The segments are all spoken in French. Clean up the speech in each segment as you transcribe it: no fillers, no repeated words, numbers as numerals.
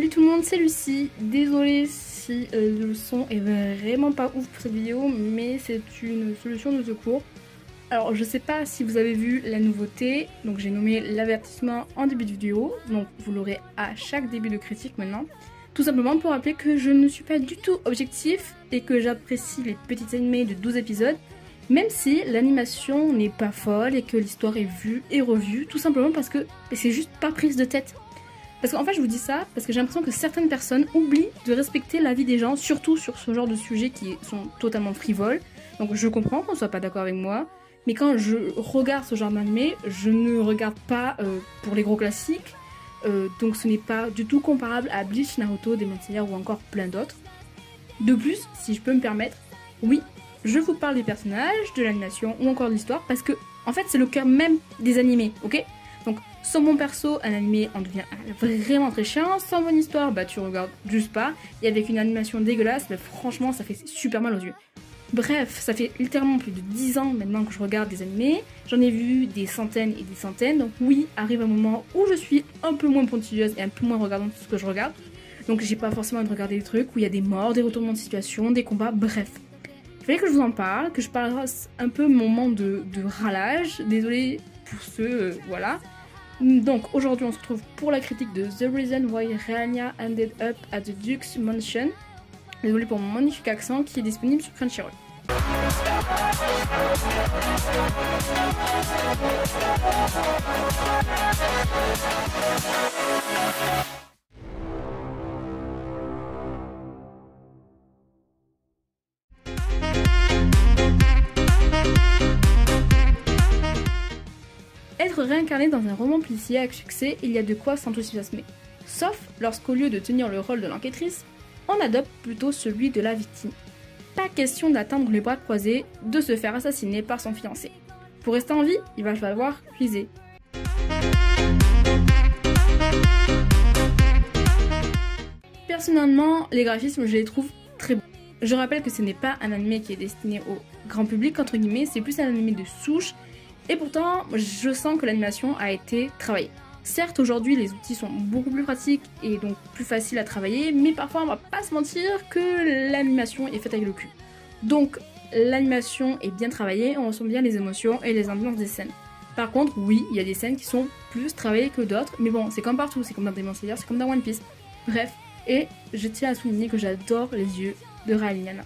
Salut tout le monde, c'est Lucie. Désolée si le son est vraiment pas ouf pour cette vidéo, mais c'est une solution de secours. Alors je sais pas si vous avez vu la nouveauté, donc j'ai nommé l'avertissement en début de vidéo, donc vous l'aurez à chaque début de critique maintenant. Tout simplement pour rappeler que je ne suis pas du tout objectif et que j'apprécie les petites animés de 12 épisodes, même si l'animation n'est pas folle et que l'histoire est vue et revue, tout simplement parce que c'est juste pas prise de tête. Parce qu'en fait je vous dis ça parce que j'ai l'impression que certaines personnes oublient de respecter l'avis des gens, surtout sur ce genre de sujets qui sont totalement frivoles. Donc je comprends qu'on soit pas d'accord avec moi, mais quand je regarde ce genre d'animé, je ne regarde pas pour les gros classiques, donc ce n'est pas du tout comparable à Bleach, Naruto, Demon Slayer ou encore plein d'autres. De plus, si je peux me permettre, oui, je vous parle des personnages, de l'animation ou encore de l'histoire parce que en fait c'est le cœur même des animés, ok? Donc sans mon perso, un animé en devient vraiment très chiant, sans bonne histoire, bah tu regardes juste pas, et avec une animation dégueulasse, bah, franchement ça fait super mal aux yeux. Bref, ça fait littéralement plus de 10 ans maintenant que je regarde des animés, j'en ai vu des centaines et des centaines, donc oui, arrive un moment où je suis un peu moins pointilleuse et un peu moins regardante de ce que je regarde, donc j'ai pas forcément envie de regarder des trucs où il y a des morts, des retournements de situation, des combats, bref. Il fallait que je vous en parle, que je parle un peu mon moment de ralage, désolé pour ceux, voilà. Donc aujourd'hui on se retrouve pour la critique de The Reason Why Rania Ended Up at the Duke's Mansion. Désolé pour mon magnifique accent qui est disponible sur Crunchyroll. Être réincarné dans un roman policier avec succès, il y a de quoi s'enthousiasmer. Sauf lorsqu'au lieu de tenir le rôle de l'enquêtrice, on adopte plutôt celui de la victime. Pas question d'attendre les bras croisés, de se faire assassiner par son fiancé. Pour rester en vie, il va falloir puiser. Personnellement, les graphismes, je les trouve très bons. Je rappelle que ce n'est pas un animé qui est destiné au grand public, entre guillemets, c'est plus un animé de souche. Et pourtant, je sens que l'animation a été travaillée. Certes, aujourd'hui, les outils sont beaucoup plus pratiques et donc plus faciles à travailler, mais parfois, on va pas se mentir que l'animation est faite avec le cul. Donc, l'animation est bien travaillée, on ressent bien les émotions et les ambiances des scènes. Par contre, oui, il y a des scènes qui sont plus travaillées que d'autres, mais bon, c'est comme partout, c'est comme dans Demon Slayer, c'est comme dans One Piece. Bref, et je tiens à souligner que j'adore les yeux de Raliana.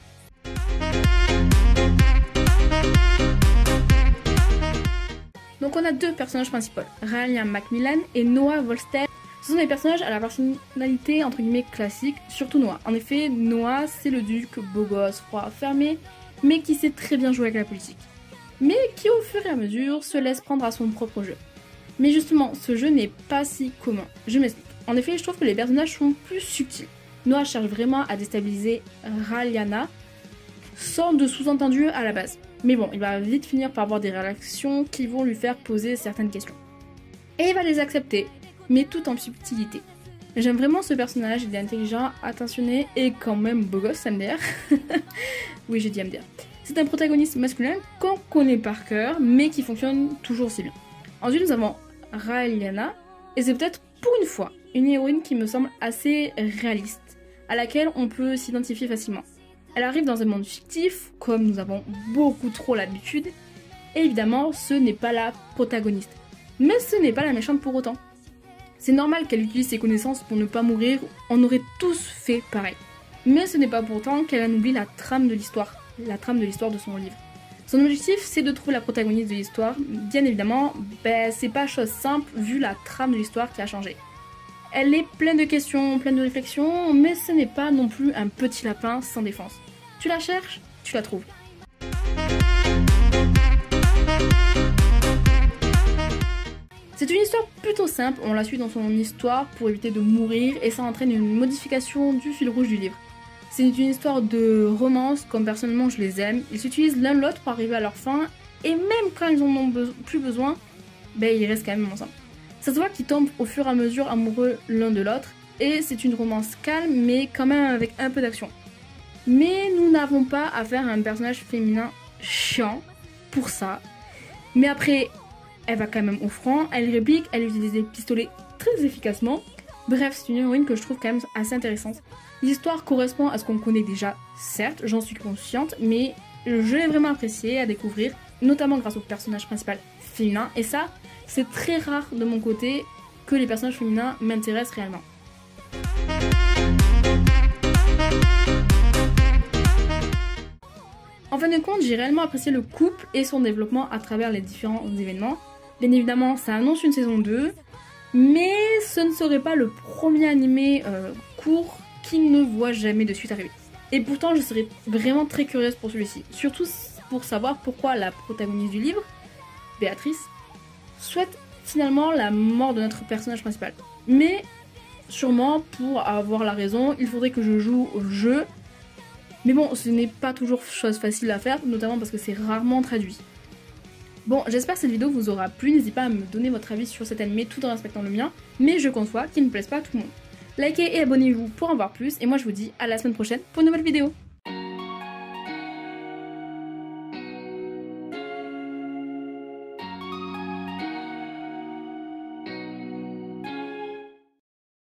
Donc on a deux personnages principaux, Ryan Macmillan et Noah Volster. Ce sont des personnages à la personnalité entre guillemets classique, surtout Noah. En effet, Noah c'est le duc beau gosse, froid, fermé, mais qui sait très bien jouer avec la politique. Mais qui au fur et à mesure se laisse prendre à son propre jeu. Mais justement, ce jeu n'est pas si commun. Je m'explique. En effet, je trouve que les personnages sont plus subtils. Noah cherche vraiment à déstabiliser Raliana, sans de sous-entendu à la base. Mais bon, il va vite finir par avoir des réactions qui vont lui faire poser certaines questions. Et il va les accepter, mais tout en subtilité. J'aime vraiment ce personnage, il est intelligent, attentionné et quand même beau gosse, MDR. Oui, j'ai dit MDR. C'est un protagoniste masculin qu'on connaît par cœur, mais qui fonctionne toujours aussi bien. Ensuite, nous avons Raliana, et c'est peut-être pour une fois une héroïne qui me semble assez réaliste, à laquelle on peut s'identifier facilement. Elle arrive dans un monde fictif, comme nous avons beaucoup trop l'habitude, et évidemment, ce n'est pas la protagoniste. Mais ce n'est pas la méchante pour autant. C'est normal qu'elle utilise ses connaissances pour ne pas mourir, on aurait tous fait pareil. Mais ce n'est pas pour autant qu'elle en oublie la trame de l'histoire de son livre. Son objectif, c'est de trouver la protagoniste de l'histoire. Bien évidemment, c'est pas chose simple vu la trame de l'histoire qui a changé. Elle est pleine de questions, pleine de réflexions, mais ce n'est pas non plus un petit lapin sans défense. Tu la cherches, tu la trouves. C'est une histoire plutôt simple, on la suit dans son histoire pour éviter de mourir et ça entraîne une modification du fil rouge du livre. C'est une histoire de romance, comme personnellement je les aime. Ils s'utilisent l'un l'autre pour arriver à leur fin et même quand ils en ont plus besoin, ils restent quand même ensemble. Ça se voit qu'ils tombent au fur et à mesure amoureux l'un de l'autre, et c'est une romance calme, mais quand même avec un peu d'action. Mais nous n'avons pas affaire à un personnage féminin chiant pour ça. Mais après, elle va quand même au front, elle réplique, elle utilise des pistolets très efficacement, Bref, c'est une héroïne que je trouve quand même assez intéressante. L'histoire correspond à ce qu'on connaît déjà, certes, j'en suis consciente, mais je l'ai vraiment appréciée à découvrir, notamment grâce au personnage principal féminin, et ça, c'est très rare de mon côté que les personnages féminins m'intéressent réellement. En fin de compte, j'ai réellement apprécié le couple et son développement à travers les différents événements. Bien évidemment, ça annonce une saison 2, mais ce ne serait pas le premier animé court qui ne voit jamais de suite arriver. Et pourtant, je serais vraiment très curieuse pour celui-ci, surtout pour savoir pourquoi la protagoniste du livre, Béatrice, souhaite finalement la mort de notre personnage principal. Mais sûrement, pour avoir la raison, il faudrait que je joue au jeu. Mais bon, ce n'est pas toujours chose facile à faire, notamment parce que c'est rarement traduit. Bon, j'espère que cette vidéo vous aura plu, n'hésitez pas à me donner votre avis sur cet animé tout en respectant le mien, mais je conçois qu'il ne plaise pas à tout le monde. Likez et abonnez-vous pour en voir plus, et moi je vous dis à la semaine prochaine pour une nouvelle vidéo.